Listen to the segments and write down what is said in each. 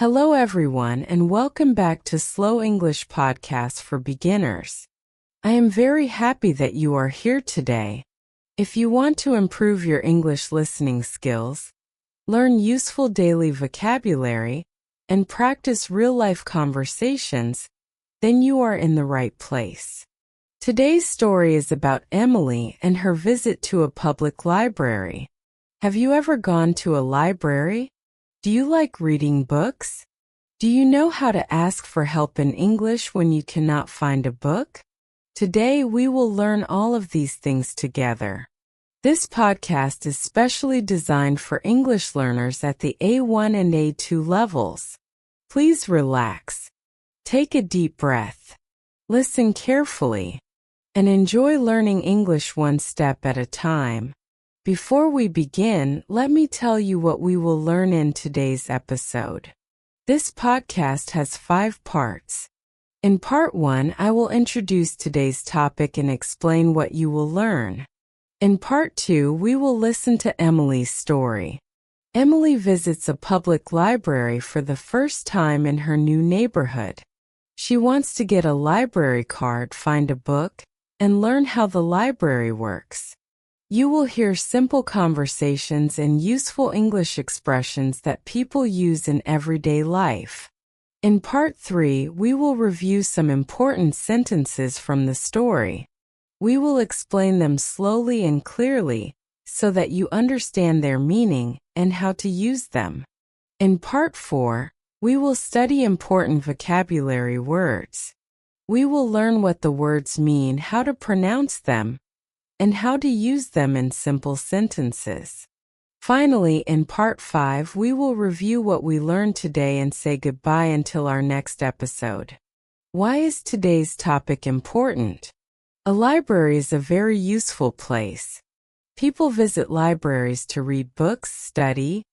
Hello everyone and welcome back to Slow English Podcast for Beginners. I am very happy that you are here today. If you want to improve your English listening skills, learn useful daily vocabulary, and practice real-life conversations, then you are in the right place. Today's story is about Emily and her visit to a public library. Have you ever gone to a library? Do you like reading books? Do you know how to ask for help in English when you cannot find a book? Today we will learn all of these things together. This podcast is specially designed for English learners at the A1 and A2 levels. Please relax. Take a deep breath. Listen carefully. And enjoy learning English one step at a time. Before we begin, let me tell you what we will learn in today's episode. This podcast has 5 parts. In part 1, I will introduce today's topic and explain what you will learn. In part 2, we will listen to Emily's story. Emily visits a public library for the first time in her new neighborhood. She wants to get a library card, find a book, and learn how the library works. You will hear simple conversations and useful English expressions that people use in everyday life. In part 3, we will review some important sentences from the story. We will explain them slowly and clearly so that you understand their meaning and how to use them. In part 4, we will study important vocabulary words. We will learn what the words mean, how to pronounce them, and how to use them in simple sentences. Finally, in part 5, we will review what we learned today and say goodbye until our next episode. Why is today's topic important? A library is a very useful place. People visit libraries to read books, study,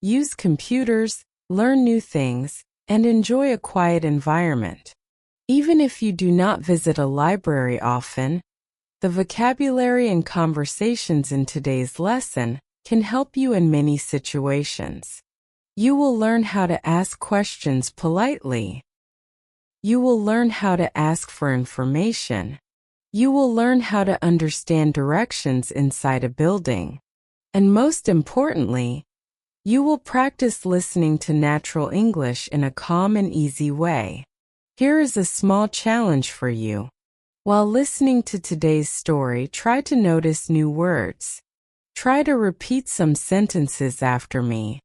use computers, learn new things, and enjoy a quiet environment. Even if you do not visit a library often, the vocabulary and conversations in today's lesson can help you in many situations. You will learn how to ask questions politely. You will learn how to ask for information. You will learn how to understand directions inside a building. And most importantly, you will practice listening to natural English in a calm and easy way. Here is a small challenge for you. While listening to today's story, try to notice new words. Try to repeat some sentences after me.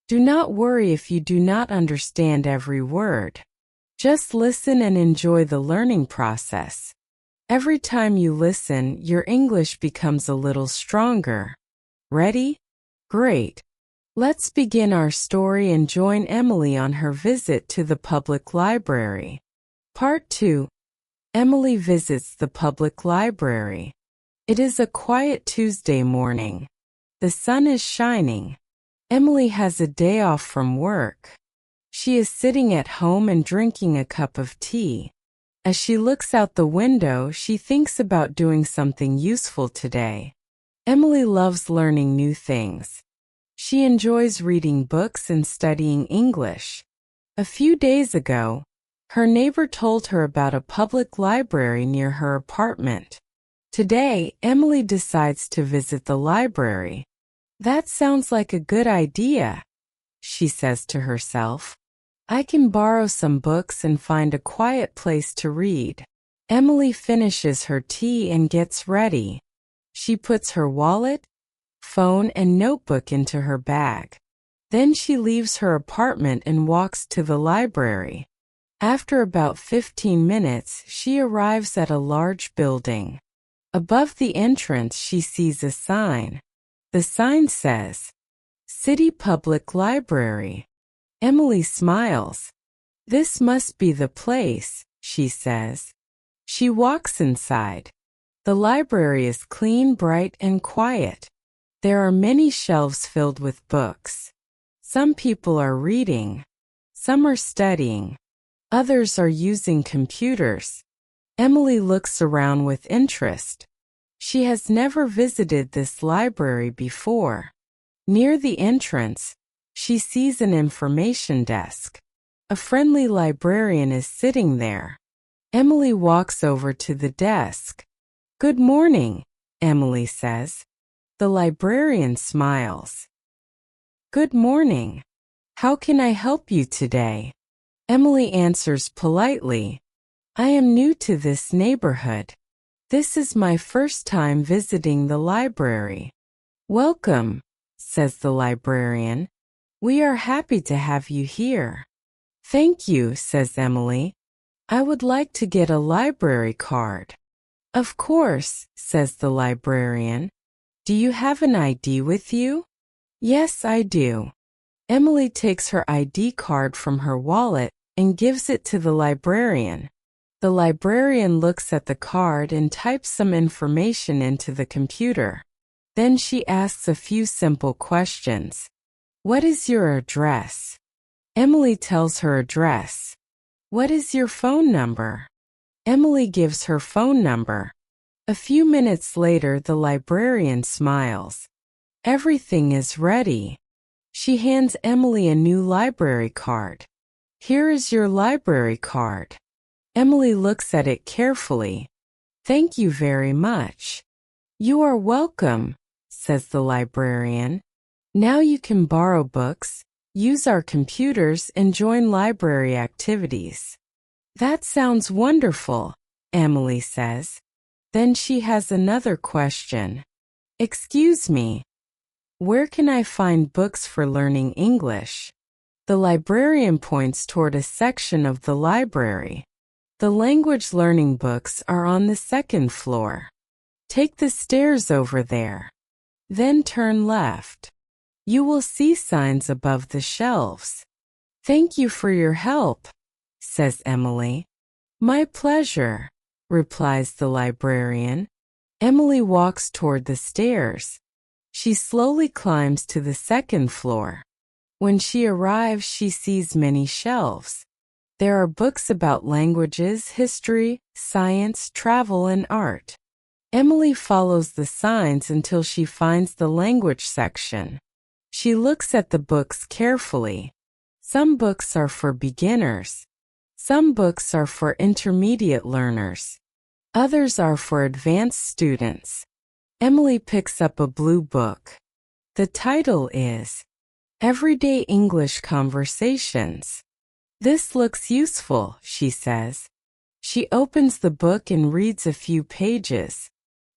Do not worry if you do not understand every word. Just listen and enjoy the learning process. Every time you listen, your English becomes a little stronger. Ready? Great. Let's begin our story and join Emily on her visit to the public library. Part 2. Emily visits the public library. It is a quiet Tuesday morning. The sun is shining. Emily has a day off from work. She is sitting at home and drinking a cup of tea. As she looks out the window, she thinks about doing something useful today. Emily loves learning new things. She enjoys reading books and studying English. A few days ago, her neighbor told her about a public library near her apartment. Today, Emily decides to visit the library. That sounds like a good idea, she says to herself. I can borrow some books and find a quiet place to read. Emily finishes her tea and gets ready. She puts her wallet, phone, and notebook into her bag. Then she leaves her apartment and walks to the library. After about 15 minutes, she arrives at a large building. Above the entrance, she sees a sign. The sign says, City Public Library. Emily smiles. This must be the place, she says. She walks inside. The library is clean, bright, and quiet. There are many shelves filled with books. Some people are reading. Some are studying. Others are using computers. Emily looks around with interest. She has never visited this library before. Near the entrance, she sees an information desk. A friendly librarian is sitting there. Emily walks over to the desk. "Good morning," Emily says. The librarian smiles. "Good morning. How can I help you today?" Emily answers politely. "I am new to this neighborhood. This is my first time visiting the library." "Welcome," says the librarian. "We are happy to have you here." "Thank you," says Emily. "I would like to get a library card." "Of course," says the librarian. "Do you have an ID with you?" "Yes, I do." Emily takes her ID card from her wallet and gives it to the librarian. The librarian looks at the card and types some information into the computer. Then she asks a few simple questions. "What is your address?" Emily tells her address. "What is your phone number?" Emily gives her phone number. A few minutes later, the librarian smiles. "Everything is ready." She hands Emily a new library card. "Here is your library card." Emily looks at it carefully. "Thank you very much." "You are welcome," says the librarian. "Now you can borrow books, use our computers, and join library activities." "That sounds wonderful," Emily says. Then she has another question. "Excuse me, where can I find books for learning English?" The librarian points toward a section of the library. "The language learning books are on the second floor. Take the stairs over there. Then turn left. You will see signs above the shelves." "Thank you for your help," says Emily. "My pleasure," replies the librarian. Emily walks toward the stairs. She slowly climbs to the second floor. When she arrives, she sees many shelves. There are books about languages, history, science, travel, and art. Emily follows the signs until she finds the language section. She looks at the books carefully. Some books are for beginners. Some books are for intermediate learners. Others are for advanced students. Emily picks up a blue book. The title is Everyday English Conversations. "This looks useful," she says. She opens the book and reads a few pages.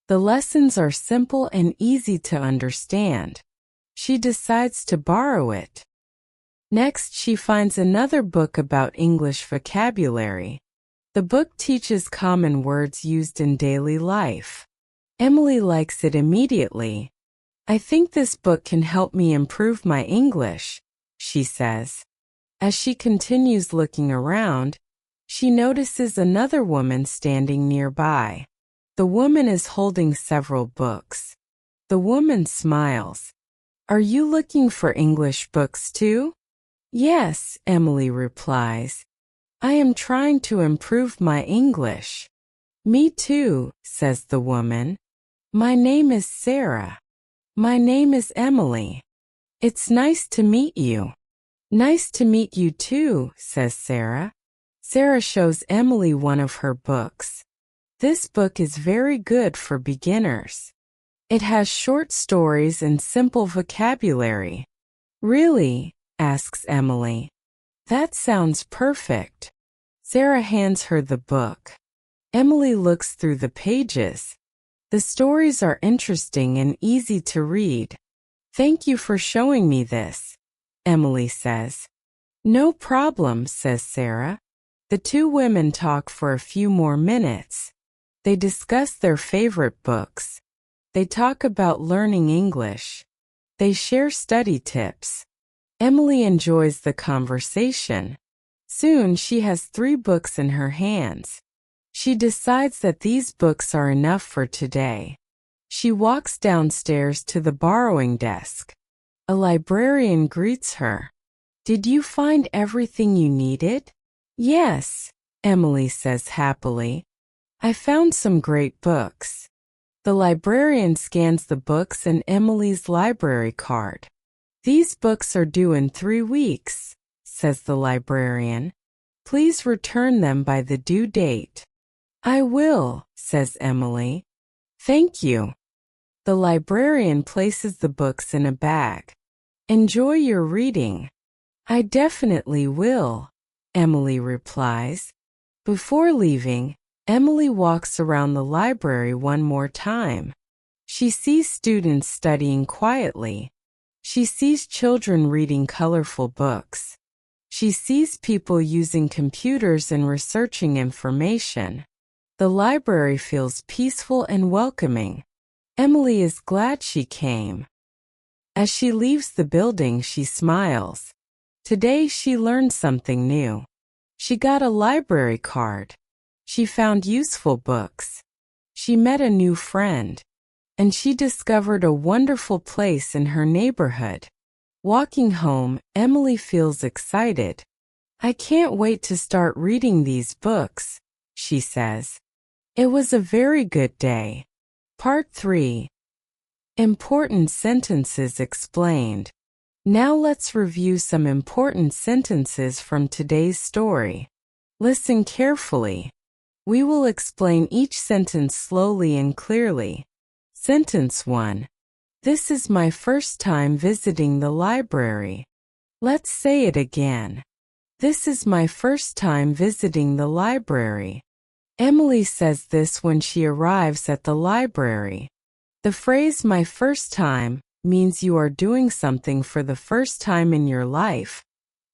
The lessons are simple and easy to understand. She decides to borrow it. Next, she finds another book about English vocabulary. The book teaches common words used in daily life. Emily likes it immediately. "I think this book can help me improve my English," she says. As she continues looking around, she notices another woman standing nearby. The woman is holding several books. The woman smiles. "Are you looking for English books too?" "Yes," Emily replies. "I am trying to improve my English." "Me too," says the woman. "My name is Sarah." "My name is Emily." "It's nice to meet you." "Nice to meet you too," says Sarah. Sarah shows Emily one of her books. This book is very good for beginners. It has short stories and simple vocabulary. "Really?" asks Emily. "That sounds perfect." Sarah hands her the book. Emily looks through the pages. The stories are interesting and easy to read. "Thank you for showing me this," Emily says. "No problem," says Sarah. The two women talk for a few more minutes. They discuss their favorite books. They talk about learning English. They share study tips. Emily enjoys the conversation. Soon she has 3 books in her hands. She decides that these books are enough for today. She walks downstairs to the borrowing desk. A librarian greets her. "Did you find everything you needed?" "Yes," Emily says happily. "I found some great books." The librarian scans the books and Emily's library card. "These books are due in 3 weeks," says the librarian. Please return them by the due date. I will, says Emily. Thank you. The librarian places the books in a bag. Enjoy your reading. I definitely will, Emily replies. Before leaving, Emily walks around the library one more time. She sees students studying quietly. She sees children reading colorful books. She sees people using computers and researching information. The library feels peaceful and welcoming. Emily is glad she came. As she leaves the building, she smiles. Today she learned something new. She got a library card. She found useful books. She met a new friend. And she discovered a wonderful place in her neighborhood. Walking home, Emily feels excited. I can't wait to start reading these books, she says. It was a very good day. Part 3. Important sentences explained. Now let's review some important sentences from today's story. Listen carefully. We will explain each sentence slowly and clearly. Sentence 1. This is my first time visiting the library. Let's say it again. This is my first time visiting the library. Emily says this when she arrives at the library. The phrase my first time means you are doing something for the first time in your life,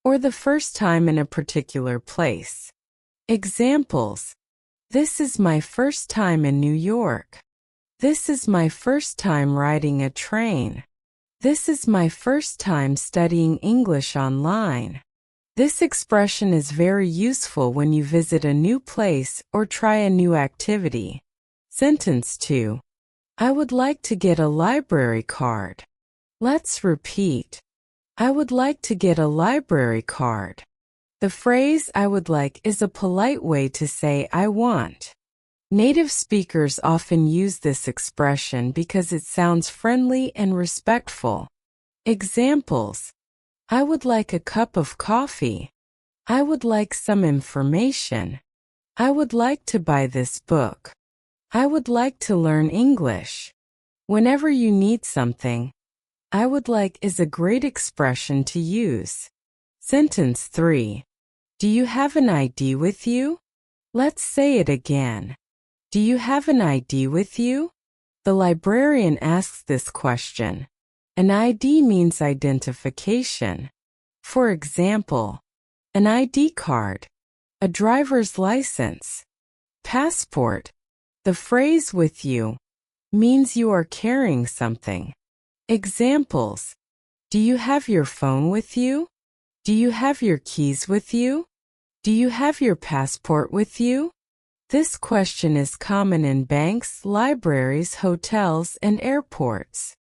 or the first time in a particular place. Examples. This is my first time in New York. This is my first time riding a train. This is my first time studying English online. This expression is very useful when you visit a new place or try a new activity. Sentence 2. I would like to get a library card. Let's repeat. I would like to get a library card. The phrase I would like is a polite way to say I want. Native speakers often use this expression because it sounds friendly and respectful. Examples. I would like a cup of coffee. I would like some information. I would like to buy this book. I would like to learn English. Whenever you need something, I would like is a great expression to use. Sentence 3. Do you have an ID with you? Let's say it again. Do you have an ID with you? The librarian asks this question. An ID means identification. For example, an ID card, a driver's license, passport. The phrase with you means you are carrying something. Examples. Do you have your phone with you? Do you have your keys with you? Do you have your passport with you? This question is common in banks, libraries, hotels, and airports.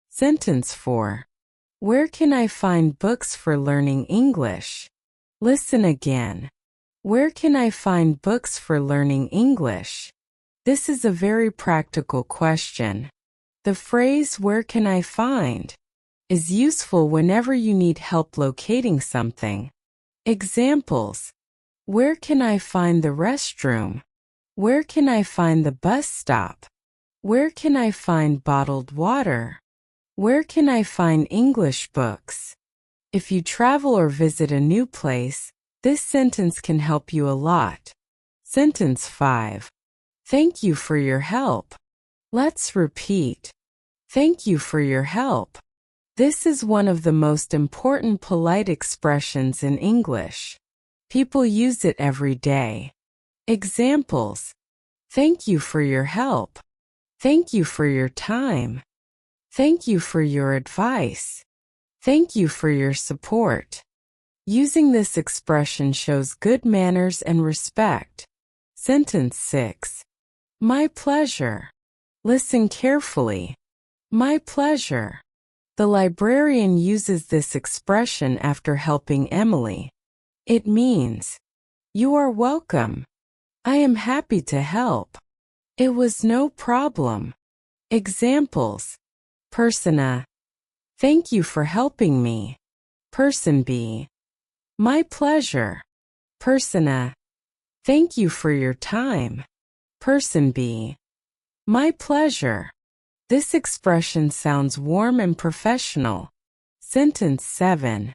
Sentence 4. Where can I find books for learning English? Listen again. Where can I find books for learning English? This is a very practical question. The phrase where can I find is useful whenever you need help locating something. Examples. Where can I find the restroom? Where can I find the bus stop? Where can I find bottled water? Where can I find English books? If you travel or visit a new place, this sentence can help you a lot. Sentence 5. Thank you for your help. Let's repeat. Thank you for your help. This is one of the most important polite expressions in English. People use it every day. Examples. Thank you for your help. Thank you for your time. Thank you for your advice. Thank you for your support. Using this expression shows good manners and respect. Sentence 6. My pleasure. Listen carefully. My pleasure. The librarian uses this expression after helping Emily. It means, you are welcome. I am happy to help. It was no problem. Examples. Person A. Thank you for helping me. Person B. My pleasure. Person A. Thank you for your time. Person B. My pleasure. This expression sounds warm and professional. Sentence 7.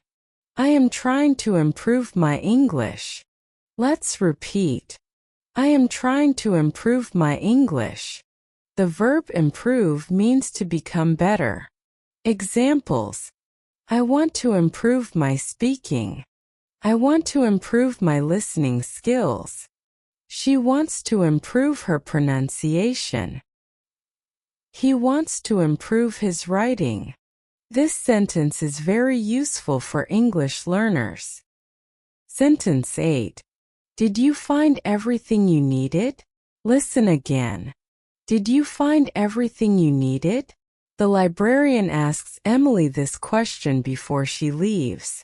I am trying to improve my English. Let's repeat. I am trying to improve my English. The verb improve means to become better. Examples. I want to improve my speaking. I want to improve my listening skills. She wants to improve her pronunciation. He wants to improve his writing. This sentence is very useful for English learners. Sentence 8. Did you find everything you needed? Listen again. Did you find everything you needed? The librarian asks Emily this question before she leaves.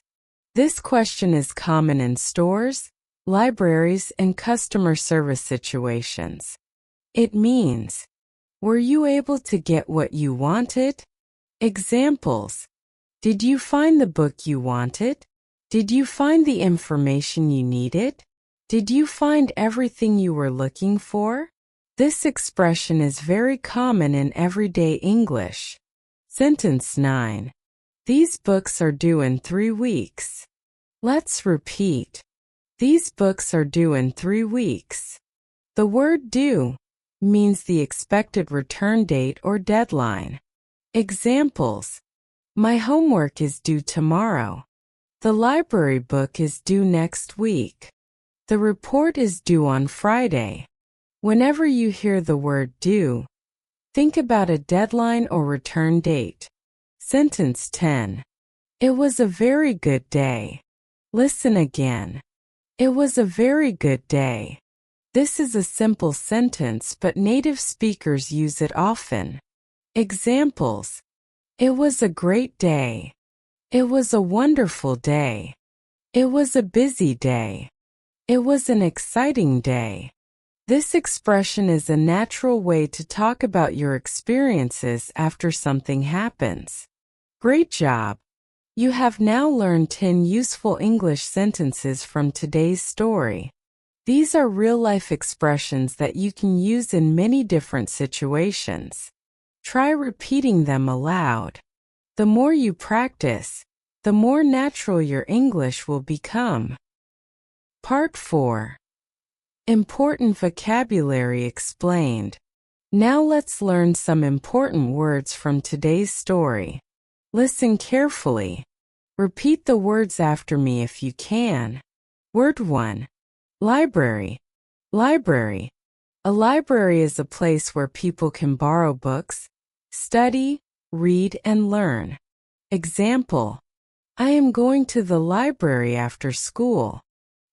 This question is common in stores, libraries, and customer service situations. It means, were you able to get what you wanted? Examples. Did you find the book you wanted? Did you find the information you needed? Did you find everything you were looking for? This expression is very common in everyday English. Sentence 9. These books are due in 3 weeks. Let's repeat. These books are due in 3 weeks. The word due means the expected return date or deadline. Examples. My homework is due tomorrow. The library book is due next week. The report is due on Friday. Whenever you hear the word due, think about a deadline or return date. Sentence 10. It was a very good day. Listen again. It was a very good day. This is a simple sentence, but native speakers use it often. Examples. It was a great day. It was a wonderful day. It was a busy day. It was an exciting day. This expression is a natural way to talk about your experiences after something happens. Great job! You have now learned 10 useful English sentences from today's story. These are real-life expressions that you can use in many different situations. Try repeating them aloud. The more you practice, the more natural your English will become. Part 4. Important vocabulary explained. Now let's learn some important words from today's story. Listen carefully. Repeat the words after me if you can. Word 1. Library. Library. A library is a place where people can borrow books, study, read, and learn. Example. I am going to the library after school.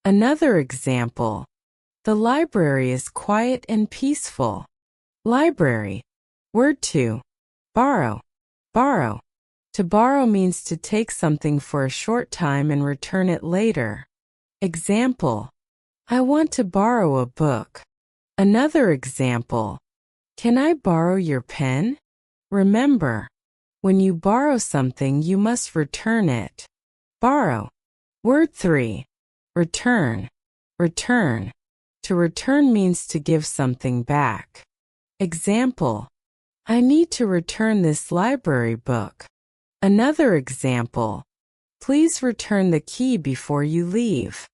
Another example. The library is quiet and peaceful. Library. Word 2. Borrow. Borrow. To borrow means to take something for a short time and return it later. Example. I want to borrow a book. Another example. Can I borrow your pen? Remember, when you borrow something, you must return it. Borrow. Word 3. Return. Return. To return means to give something back. Example. I need to return this library book. Another example. Please return the key before you leave.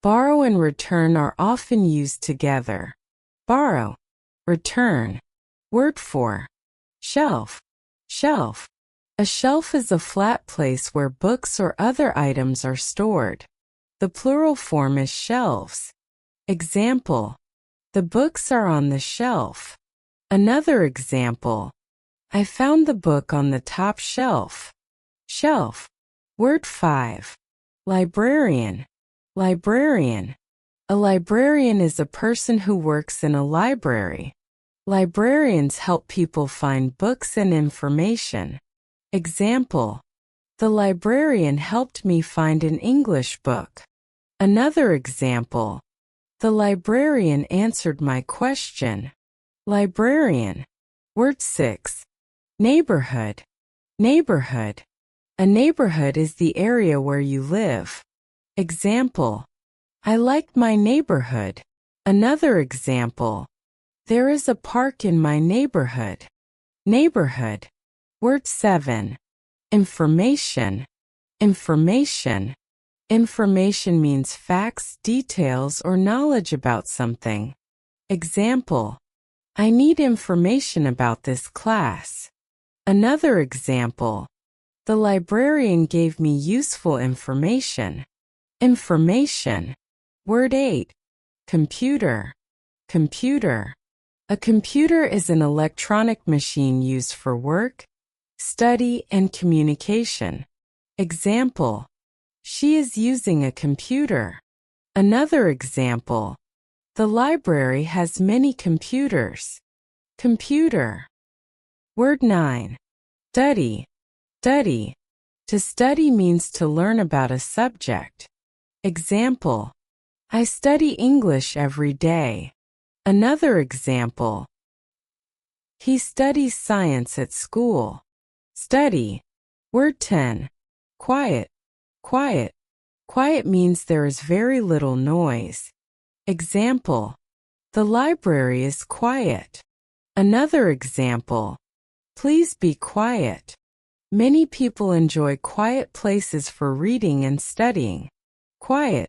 Borrow and return are often used together. Borrow. Return. Word 4. Shelf. Shelf. A shelf is a flat place where books or other items are stored. The plural form is shelves. Example. The books are on the shelf. Another example. I found the book on the top shelf. Shelf. Word 5. Librarian. Librarian. A librarian is a person who works in a library. Librarians help people find books and information. Example. The librarian helped me find an English book. Another example. The librarian answered my question. Librarian. Word 6. Neighborhood. Neighborhood. A neighborhood is the area where you live. Example: I like my neighborhood. Another example: there is a park in my neighborhood. Neighborhood. Word 7. Information. Information. Information means facts, details, or knowledge about something. Example: I need information about this class. Another example: the librarian gave me useful information. Information. Word 8. Computer. Computer. A computer is an electronic machine used for work, study, and communication. Example: she is using a computer. Another example: the library has many computers. Computer. Word 9. Study. Study. To study means to learn about a subject. Example: I study English every day. Another example: he studies science at school. Study. Word 10. Quiet. Quiet. Quiet means there is very little noise. Example: the library is quiet. Another example: please be quiet. Many people enjoy quiet places for reading and studying. Quiet.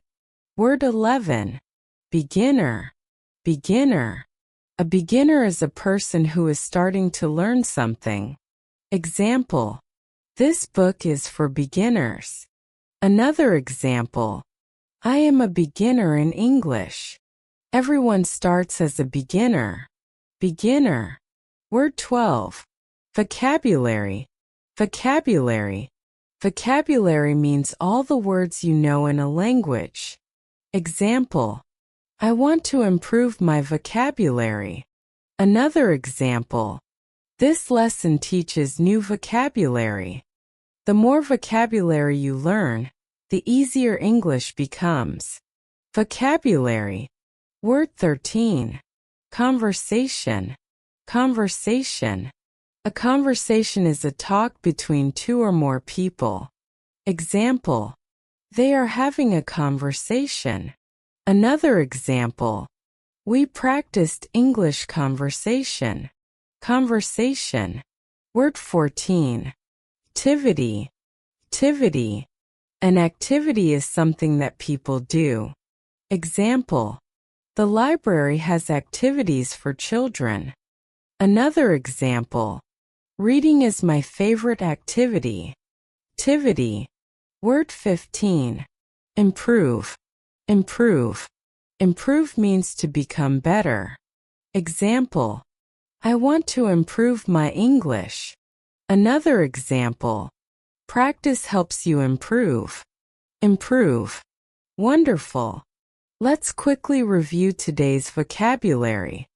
Word 11. Beginner. Beginner. A beginner is a person who is starting to learn something. Example: this book is for beginners. Another example: I am a beginner in English. Everyone starts as a beginner. Beginner. Word 12. Vocabulary. Vocabulary. Vocabulary means all the words you know in a language. Example: I want to improve my vocabulary. Another example: this lesson teaches new vocabulary. The more vocabulary you learn, the easier English becomes. Vocabulary. Word 13. Conversation. Conversation. A conversation is a talk between two or more people. Example: they are having a conversation. Another example: we practiced English conversation. Conversation. Word 14. Activity. Activity. An activity is something that people do. Example: the library has activities for children. Another example: reading is my favorite activity. Activity. Word 15. Improve. Improve. Improve means to become better. Example: I want to improve my English. Another example: practice helps you improve. Improve. Wonderful. Let's quickly review today's vocabulary.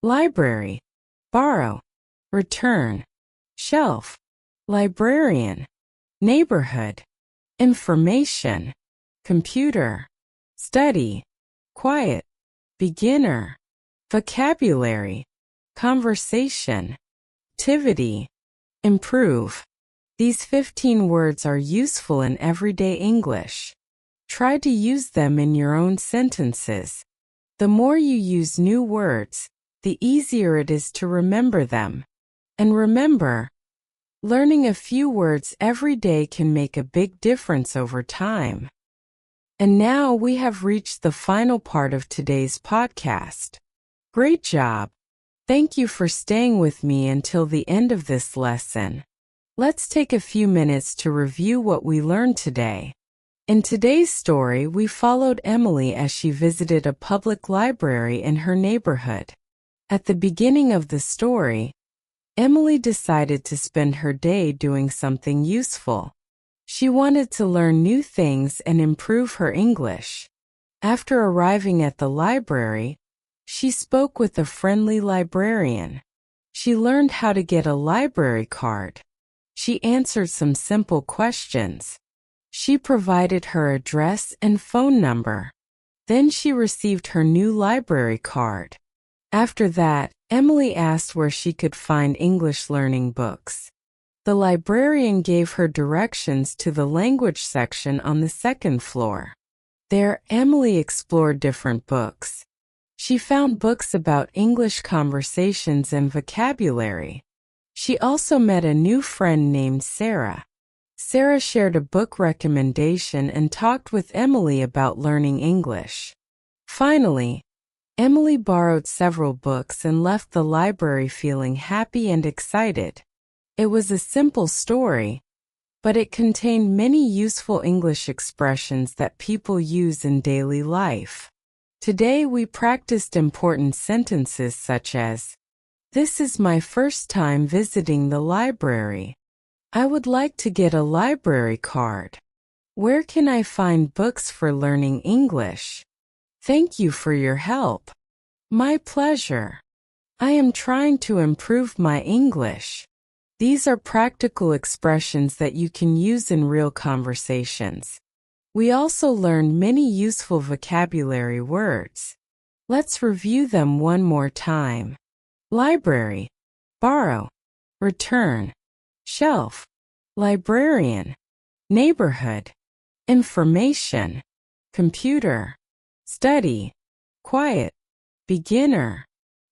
Library. Borrow. Return. Shelf. Librarian. Neighborhood. Information. Computer. Study. Quiet. Beginner. Vocabulary. Conversation. Activity. Improve. These 15 words are useful in everyday English. Try to use them in your own sentences. The more you use new words, the easier it is to remember them. And remember, learning a few words every day can make a big difference over time. And now we have reached the final part of today's podcast. Great job! Thank you for staying with me until the end of this lesson. Let's take a few minutes to review what we learned today. In today's story, we followed Emily as she visited a public library in her neighborhood. At the beginning of the story, Emily decided to spend her day doing something useful. She wanted to learn new things and improve her English. After arriving at the library, she spoke with a friendly librarian. She learned how to get a library card. She answered some simple questions. She provided her address and phone number. Then she received her new library card. After that, Emily asked where she could find English learning books. The librarian gave her directions to the language section on the second floor. There, Emily explored different books. She found books about English conversations and vocabulary. She also met a new friend named Sarah. Sarah shared a book recommendation and talked with Emily about learning English. Finally, Emily borrowed several books and left the library feeling happy and excited. It was a simple story, but it contained many useful English expressions that people use in daily life. Today we practiced important sentences such as, "This is my first time visiting the library. I would like to get a library card. Where can I find books for learning English? Thank you for your help. My pleasure. I am trying to improve my English." These are practical expressions that you can use in real conversations. We also learned many useful vocabulary words. Let's review them one more time. Library, borrow, return, shelf, librarian, neighborhood, information, computer, study, quiet, beginner,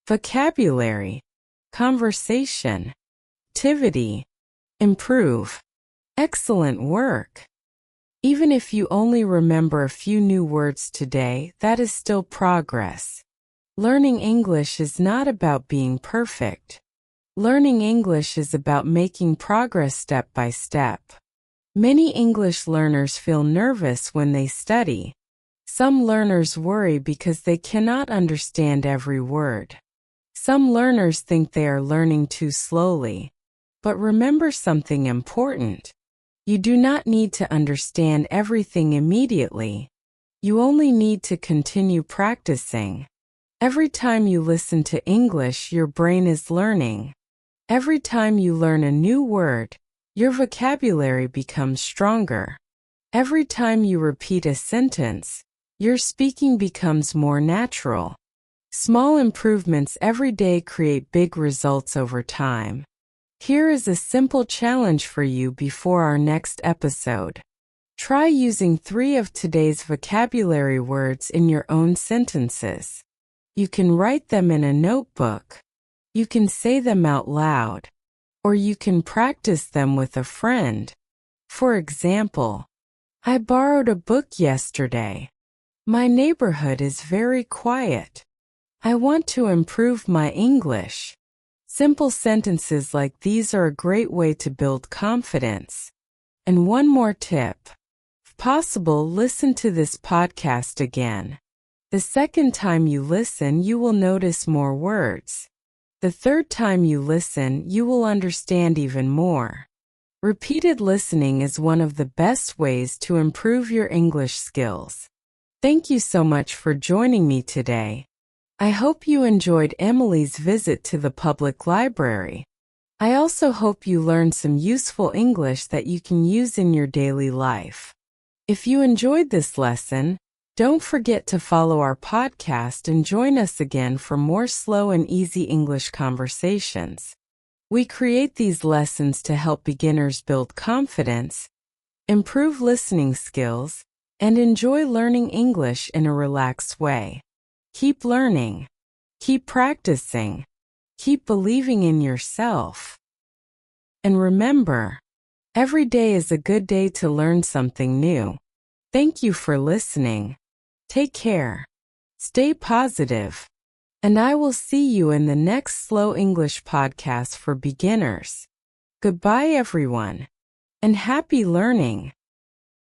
vocabulary, conversation, activity, improve, excellent work. Even if you only remember a few new words today, that is still progress. Learning English is not about being perfect. Learning English is about making progress step by step. Many English learners feel nervous when they study. Some learners worry because they cannot understand every word. Some learners think they are learning too slowly. But remember something important. You do not need to understand everything immediately. You only need to continue practicing. Every time you listen to English, your brain is learning. Every time you learn a new word, your vocabulary becomes stronger. Every time you repeat a sentence, your speaking becomes more natural. Small improvements every day create big results over time. Here is a simple challenge for you before our next episode. Try using 3 of today's vocabulary words in your own sentences. You can write them in a notebook. You can say them out loud. Or you can practice them with a friend. For example, I borrowed a book yesterday. My neighborhood is very quiet. I want to improve my English. Simple sentences like these are a great way to build confidence. And one more tip. If possible, listen to this podcast again. The second time you listen, you will notice more words. The third time you listen, you will understand even more. Repeated listening is one of the best ways to improve your English skills. Thank you so much for joining me today. I hope you enjoyed Emily's visit to the public library. I also hope you learned some useful English that you can use in your daily life. If you enjoyed this lesson, don't forget to follow our podcast and join us again for more slow and easy English conversations. We create these lessons to help beginners build confidence, improve listening skills, and enjoy learning English in a relaxed way. Keep learning. Keep practicing. Keep believing in yourself. And remember, every day is a good day to learn something new. Thank you for listening. Take care. Stay positive. And I will see you in the next Slow English podcast for beginners. Goodbye, everyone. And happy learning.